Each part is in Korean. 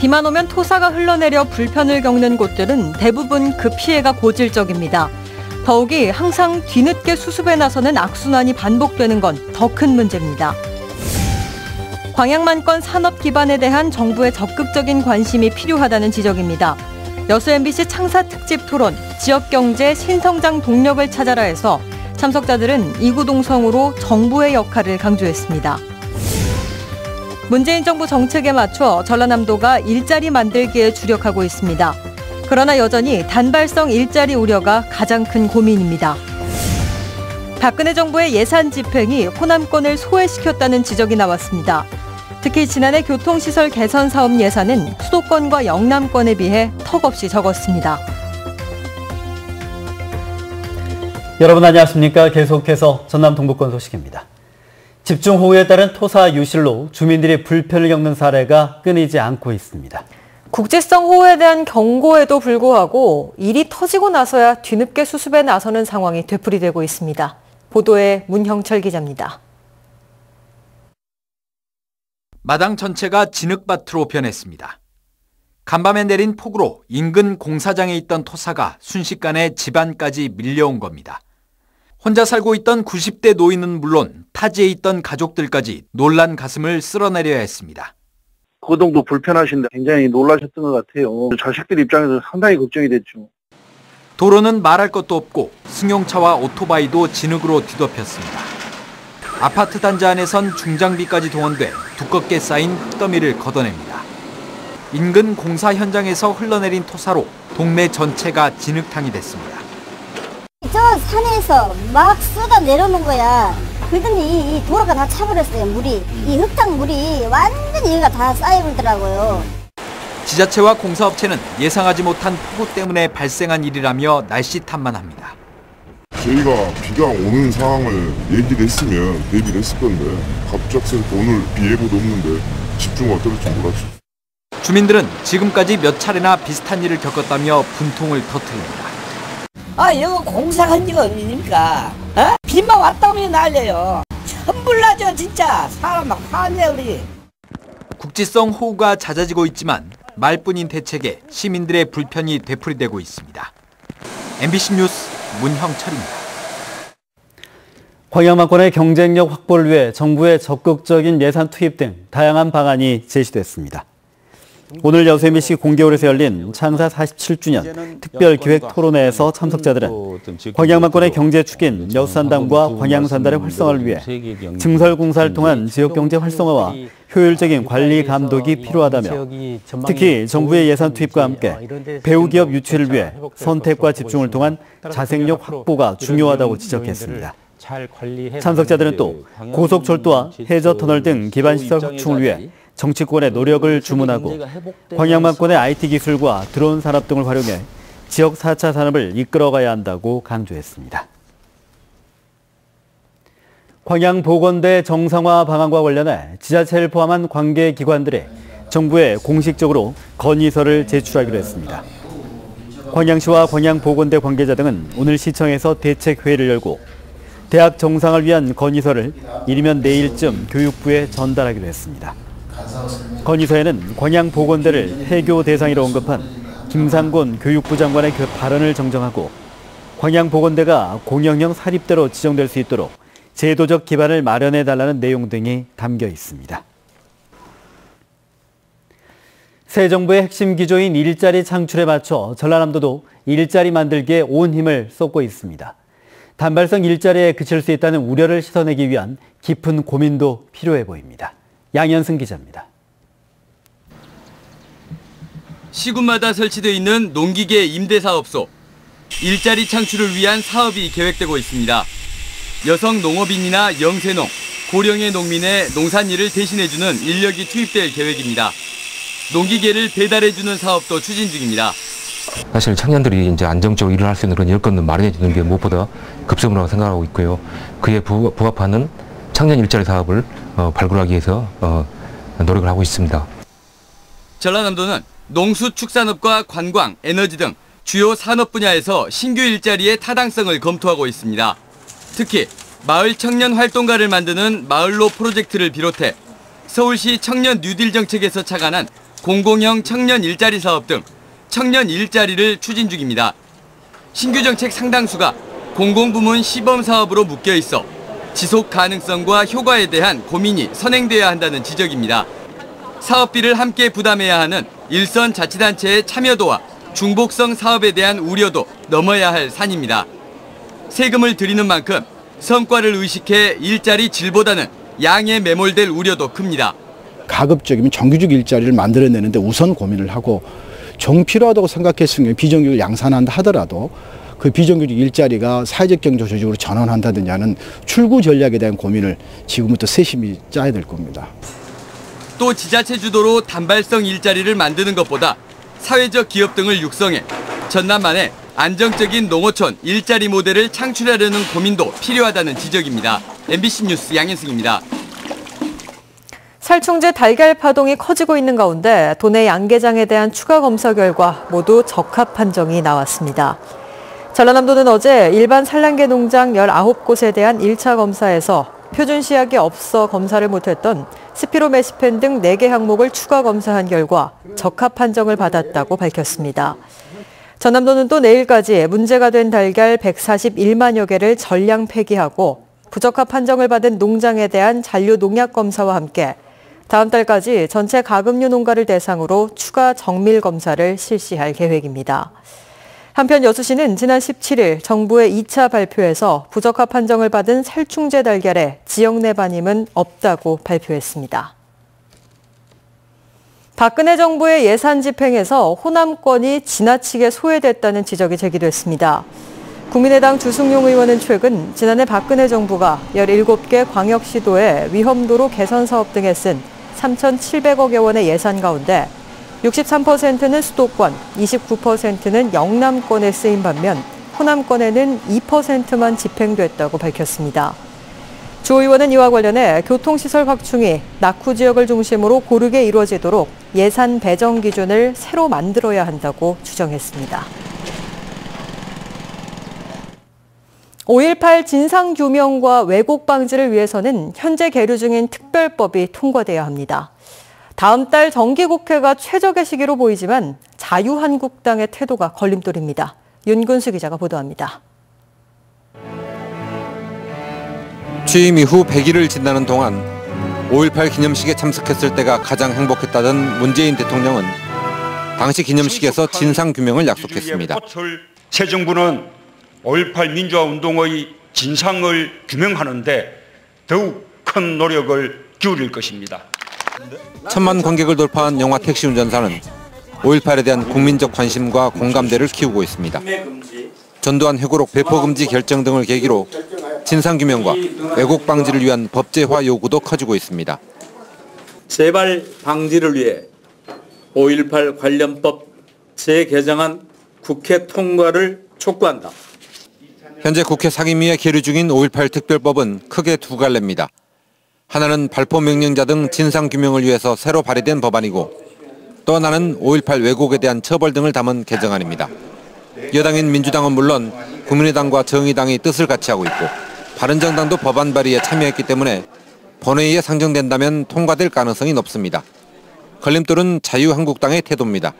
비만 오면 토사가 흘러내려 불편을 겪는 곳들은 대부분 그 피해가 고질적입니다. 더욱이 항상 뒤늦게 수습에 나서는 악순환이 반복되는 건 더 큰 문제입니다. 광양만권 산업 기반에 대한 정부의 적극적인 관심이 필요하다는 지적입니다. 여수 MBC 창사 특집 토론, 지역경제 신성장 동력을 찾아라에서 참석자들은 이구동성으로 정부의 역할을 강조했습니다. 문재인 정부 정책에 맞춰 전라남도가 일자리 만들기에 주력하고 있습니다. 그러나 여전히 단발성 일자리 우려가 가장 큰 고민입니다. 박근혜 정부의 예산 집행이 호남권을 소외시켰다는 지적이 나왔습니다. 특히 지난해 교통시설 개선 사업 예산은 수도권과 영남권에 비해 턱없이 적었습니다. 여러분 안녕하십니까? 계속해서 전남 동부권 소식입니다. 집중호우에 따른 토사 유실로 주민들이 불편을 겪는 사례가 끊이지 않고 있습니다. 국지성 호우에 대한 경고에도 불구하고 일이 터지고 나서야 뒤늦게 수습에 나서는 상황이 되풀이되고 있습니다. 보도에 문형철 기자입니다. 마당 전체가 진흙밭으로 변했습니다. 간밤에 내린 폭우로 인근 공사장에 있던 토사가 순식간에 집안까지 밀려온 겁니다. 혼자 살고 있던 90대 노인은 물론 타지에 있던 가족들까지 놀란 가슴을 쓸어내려야 했습니다. 그 정도 불편하신데 굉장히 놀라셨던 것 같아요. 자식들 입장에서 상당히 걱정이 됐죠. 도로는 말할 것도 없고 승용차와 오토바이도 진흙으로 뒤덮였습니다. 아파트 단지 안에선 중장비까지 동원돼 두껍게 쌓인 흙더미를 걷어냅니다. 인근 공사 현장에서 흘러내린 토사로 동네 전체가 진흙탕이 됐습니다. 저 산에서 막 쏟아 내려오는 거야. 그러더니 이 도로가 다 차버렸어요, 물이. 이 흙탕 물이 완전히 여기가 다 쌓여버리더라고요. 지자체와 공사업체는 예상하지 못한 폭우 때문에 발생한 일이라며 날씨탓만 합니다. 저희가 비가 오는 상황을 얘기를 했으면 대비를 했을 건데 갑작스럽게 오늘 비 예보도 없는데 집중을 어떨지 몰랐죠. 주민들은 지금까지 몇 차례나 비슷한 일을 겪었다며 분통을 터뜨립니다. 이거 공사한 지가 언제입니까? 비만 왔다면 날려요. 천불나죠 진짜. 사람 막 화내 우리. 국지성 호우가 잦아지고 있지만 말뿐인 대책에 시민들의 불편이 되풀이되고 있습니다. MBC 뉴스 문형철입니다. 광양만권의 경쟁력 확보를 위해 정부의 적극적인 예산 투입 등 다양한 방안이 제시됐습니다. 오늘 여수 MBC 공개홀에서 열린 창사 47주년 특별기획 토론회에서 참석자들은 광양만권의 경제축인 여수산담과 광양산달의 활성화를 위해 증설공사를 통한 지역경제 활성화와 효율적인 관리 감독이 필요하다며 특히 정부의 예산 투입과 함께 배우기업 유치를 위해 선택과 집중을 통한 자생력 확보가 중요하다고 지적했습니다. 참석자들은 또 고속철도와 해저터널 등 기반시설 확충을 위해 정치권의 노력을 주문하고 광양만권의 IT 기술과 드론 산업 등을 활용해 지역 4차 산업을 이끌어가야 한다고 강조했습니다. 광양보건대 정상화 방안과 관련해 지자체를 포함한 관계기관들이 정부에 공식적으로 건의서를 제출하기로 했습니다. 광양시와 광양보건대 관계자 등은 오늘 시청에서 대책회의를 열고 대학 정상을 위한 건의서를 이르면 내일쯤 교육부에 전달하기로 했습니다. 건의서에는 광양보건대를 해교 대상이라 언급한 김상곤 교육부 장관의 발언을 정정하고 광양보건대가 공영형 사립대로 지정될 수 있도록 제도적 기반을 마련해달라는 내용 등이 담겨 있습니다. 새 정부의 핵심 기조인 일자리 창출에 맞춰 전라남도도 일자리 만들기에 온 힘을 쏟고 있습니다. 단발성 일자리에 그칠 수 있다는 우려를 씻어내기 위한 깊은 고민도 필요해 보입니다. 양현승 기자입니다. 시군마다 설치되어 있는 농기계 임대사업소. 일자리 창출을 위한 사업이 계획되고 있습니다. 여성 농업인이나 영세농, 고령의 농민의 농산일을 대신해주는 인력이 투입될 계획입니다. 농기계를 배달해주는 사업도 추진 중입니다. 사실 청년들이 이제 안정적으로 일을 할 수 있는 그런 여건을 마련해 주는 게 무엇보다 급선무라고 생각하고 있고요. 그에 부합하는 청년 일자리 사업을 발굴하기 위해서 노력을 하고 있습니다. 전라남도는 농수축산업과 관광, 에너지 등 주요 산업 분야에서 신규 일자리의 타당성을 검토하고 있습니다. 특히 마을 청년 활동가를 만드는 마을로 프로젝트를 비롯해 서울시 청년 뉴딜 정책에서 착안한 공공형 청년 일자리 사업 등 청년 일자리를 추진 중입니다. 신규 정책 상당수가 공공부문 시범 사업으로 묶여 있어 지속 가능성과 효과에 대한 고민이 선행돼야 한다는 지적입니다. 사업비를 함께 부담해야 하는 일선 자치단체의 참여도와 중복성 사업에 대한 우려도 넘어야 할 산입니다. 세금을 들이는 만큼 성과를 의식해 일자리 질보다는 양에 매몰될 우려도 큽니다. 가급적이면 정규직 일자리를 만들어내는데 우선 고민을 하고 정 필요하다고 생각했으면 비정규직을 양산한다 하더라도 그 비정규직 일자리가 사회적 경제 조직으로 전환한다든지 하는 출구 전략에 대한 고민을 지금부터 세심히 짜야 될 겁니다. 또 지자체 주도로 단발성 일자리를 만드는 것보다 사회적 기업 등을 육성해 전남만의 안정적인 농어촌 일자리 모델을 창출하려는 고민도 필요하다는 지적입니다. MBC 뉴스 양현승입니다. 살충제 달걀 파동이 커지고 있는 가운데 도내 양계장에 대한 추가 검사 결과 모두 적합 판정이 나왔습니다. 전라남도는 어제 일반 산란계 농장 19곳에 대한 1차 검사에서 표준 시약이 없어 검사를 못했던 스피로메시펜 등 4개 항목을 추가 검사한 결과 적합 판정을 받았다고 밝혔습니다. 전남도는 또 내일까지 문제가 된 달걀 141만여 개를 전량 폐기하고 부적합 판정을 받은 농장에 대한 잔류 농약 검사와 함께 다음 달까지 전체 가금류 농가를 대상으로 추가 정밀 검사를 실시할 계획입니다. 한편 여수시는 지난 17일 정부의 2차 발표에서 부적합 판정을 받은 살충제 달걀에 지역 내 반임은 없다고 발표했습니다. 박근혜 정부의 예산 집행에서 호남권이 지나치게 소외됐다는 지적이 제기됐습니다. 국민의당 주승용 의원은 최근 지난해 박근혜 정부가 17개 광역시도의 위험도로 개선 사업 등에 쓴 3,700억여 원의 예산 가운데 63%는 수도권, 29%는 영남권에 쓰인 반면 호남권에는 2%만 집행됐다고 밝혔습니다. 주 의원은 이와 관련해 교통시설 확충이 낙후 지역을 중심으로 고르게 이루어지도록 예산 배정 기준을 새로 만들어야 한다고 주장했습니다. 5.18 진상규명과 왜곡 방지를 위해서는 현재 계류 중인 특별법이 통과돼야 합니다. 다음 달 정기국회가 최적의 시기로 보이지만 자유한국당의 태도가 걸림돌입니다. 윤근수 기자가 보도합니다. 취임 이후 100일을 지나는 동안 5.18 기념식에 참석했을 때가 가장 행복했다던 문재인 대통령은 당시 기념식에서 진상규명을 약속했습니다. 새 정부는 5.18 민주화 운동의 진상을 규명하는데 더욱 큰 노력을 기울일 것입니다. 1,000만 관객을 돌파한 영화 택시 운전사는 5.18에 대한 국민적 관심과 공감대를 키우고 있습니다. 전두환 회고록 배포 금지 결정 등을 계기로 진상규명과 왜곡 방지를 위한 법제화 요구도 커지고 있습니다. 재발 방지를 위해 5.18 관련법 재개정안 국회 통과를 촉구한다. 현재 국회 상임위에 계류 중인 5.18 특별법은 크게 두 갈래입니다. 하나는 발포 명령자 등 진상규명을 위해서 새로 발의된 법안이고 또 하나는 5.18 왜곡에 대한 처벌 등을 담은 개정안입니다. 여당인 민주당은 물론 국민의당과 정의당이 뜻을 같이 하고 있고 바른정당도 법안 발의에 참여했기 때문에 본회의에 상정된다면 통과될 가능성이 높습니다. 걸림돌은 자유한국당의 태도입니다.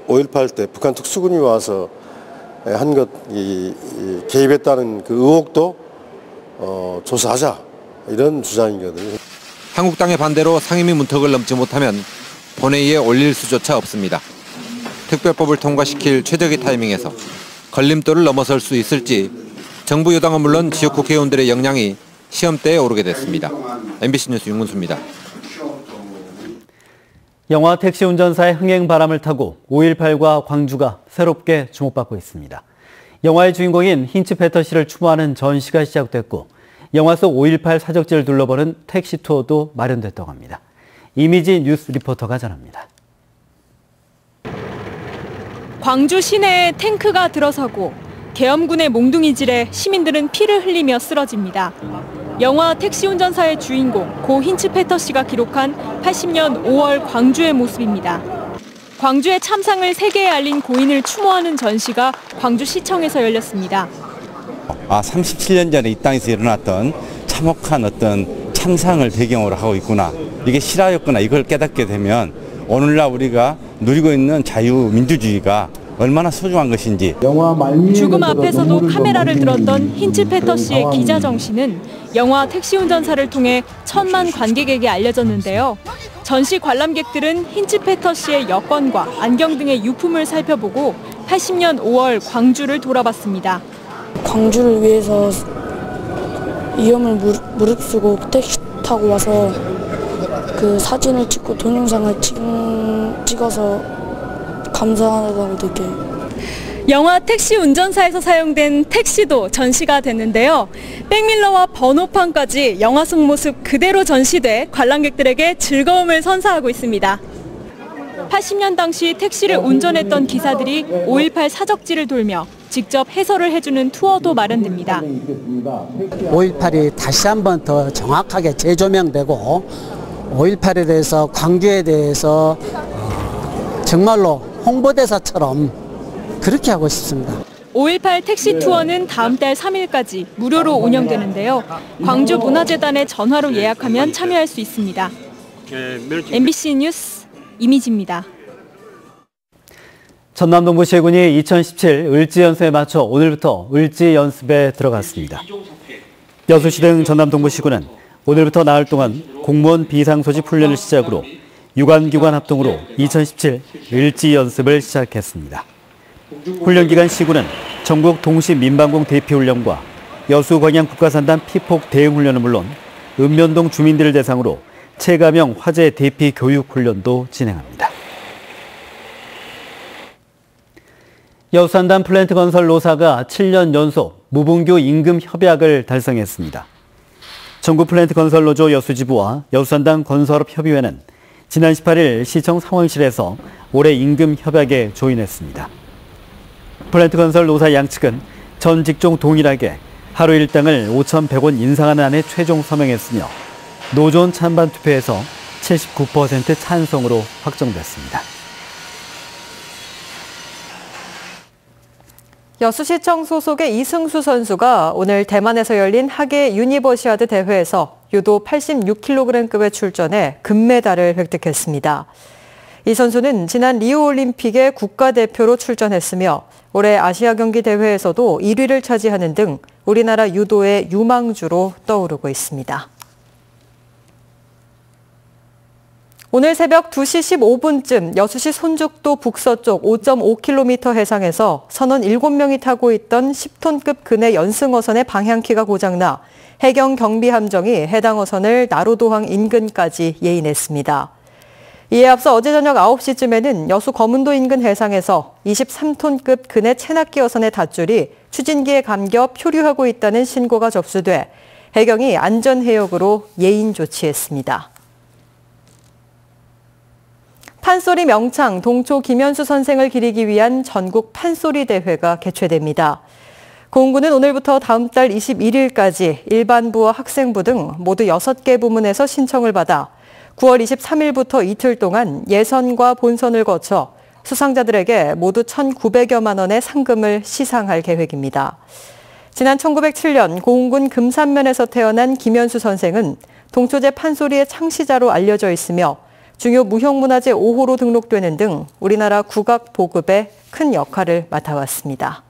5.18 때 북한 특수군이 와서 한 것 개입했다는 그 의혹도 조사하자 이런 주장이거든요. 한국당의 반대로 상임위 문턱을 넘지 못하면 본회의에 올릴 수조차 없습니다. 특별법을 통과시킬 최적의 타이밍에서 걸림돌을 넘어설 수 있을지 정부 여당은 물론 지역 국회의원들의 역량이 시험대에 오르게 됐습니다. MBC 뉴스 윤문수입니다. 영화 택시 운전사의 흥행 바람을 타고 5.18과 광주가 새롭게 주목받고 있습니다. 영화의 주인공인 힌츠 페터 씨를 추모하는 전시가 시작됐고 영화 속 5.18 사적지를 둘러보는 택시 투어도 마련됐다고 합니다. 이미지 뉴스 리포터가 전합니다. 광주 시내에 탱크가 들어서고 계엄군의 몽둥이질에 시민들은 피를 흘리며 쓰러집니다. 영화 택시 운전사의 주인공 고 힌츠 페터 씨가 기록한 80년 5월 광주의 모습입니다. 광주의 참상을 세계에 알린 고인을 추모하는 전시가 광주시청에서 열렸습니다. 37년 전에 이 땅에서 일어났던 참혹한 어떤 참상을 배경으로 하고 있구나. 이게 실화였구나. 이걸 깨닫게 되면 오늘날 우리가 누리고 있는 자유민주주의가 얼마나 소중한 것인지. 죽음 앞에서도 카메라를 들었던 힌츠페터 씨의 기자 정신은 영화 택시 운전사를 통해 1000만 관객에게 알려졌는데요. 전시 관람객들은 힌츠페터 씨의 여권과 안경 등의 유품을 살펴보고 80년 5월 광주를 돌아봤습니다. 광주를 위해서 위험을 무릅쓰고 택시 타고 와서 그 사진을 찍고 동영상을 찍어서 감사하다고 느껴요. 영화 택시 운전사에서 사용된 택시도 전시가 됐는데요. 백밀러와 번호판까지 영화 속 모습 그대로 전시돼 관람객들에게 즐거움을 선사하고 있습니다. 80년 당시 택시를 운전했던 기사들이 5.18 사적지를 돌며 직접 해설을 해주는 투어도 마련됩니다. 5.18이 다시 한번 더 정확하게 재조명되고 5.18에 대해서 광주에 대해서 정말로 홍보대사처럼 그렇게 하고 싶습니다. 5.18 택시 투어는 다음 달 3일까지 무료로 운영되는데요. 광주문화재단에 전화로 예약하면 참여할 수 있습니다. MBC 뉴스 이미지입니다. 전남동부시군이 2017 을지연습에 맞춰 오늘부터 을지연습에 들어갔습니다. 여수시 등 전남동부시군은 오늘부터 나흘 동안 공무원 비상소집 훈련을 시작으로 유관기관 합동으로 2017 을지연습을 시작했습니다. 훈련 기간 시군은 전국 동시민방공 대피훈련과 여수광양 국가산단 피폭 대응훈련은 물론 읍면동 주민들을 대상으로 체감형 화재 대피 교육 훈련도 진행합니다. 여수산단 플랜트 건설 노사가 7년 연속 무분교 임금 협약을 달성했습니다. 전국 플랜트 건설 노조 여수지부와 여수산단 건설업 협의회는 지난 18일 시청 상황실에서 올해 임금 협약에 조인했습니다. 플랜트 건설 노사 양측은 전 직종 동일하게 하루 일당을 5,100원 인상하는 안에 최종 서명했으며 노조원 찬반 투표에서 79% 찬성으로 확정됐습니다. 여수시청 소속의 이승수 선수가 오늘 대만에서 열린 하계 유니버시아드 대회에서 유도 86kg급에 출전해 금메달을 획득했습니다. 이 선수는 지난 리우올림픽에 국가대표로 출전했으며 올해 아시아 경기 대회에서도 1위를 차지하는 등 우리나라 유도의 유망주로 떠오르고 있습니다. 오늘 새벽 2시 15분쯤 여수시 손죽도 북서쪽 5.5km 해상에서 선원 7명이 타고 있던 10톤급 근해 연승어선의 방향키가 고장나 해경 경비함정이 해당 어선을 나로도항 인근까지 예인했습니다. 이에 앞서 어제 저녁 9시쯤에는 여수 거문도 인근 해상에서 23톤급 근해 체납기 어선의 닷줄이 추진기에 감겨 표류하고 있다는 신고가 접수돼 해경이 안전해역으로 예인 조치했습니다. 판소리 명창 동초 김현수 선생을 기리기 위한 전국 판소리 대회가 개최됩니다. 공군은 오늘부터 다음 달 21일까지 일반부와 학생부 등 모두 6개 부문에서 신청을 받아 9월 23일부터 이틀 동안 예선과 본선을 거쳐 수상자들에게 모두 1,900여만 원의 상금을 시상할 계획입니다. 지난 1907년 공군 금산면에서 태어난 김현수 선생은 동초제 판소리의 창시자로 알려져 있으며 중요 무형문화재 5호로 등록되는 등 우리나라 국악 보급에 큰 역할을 맡아왔습니다.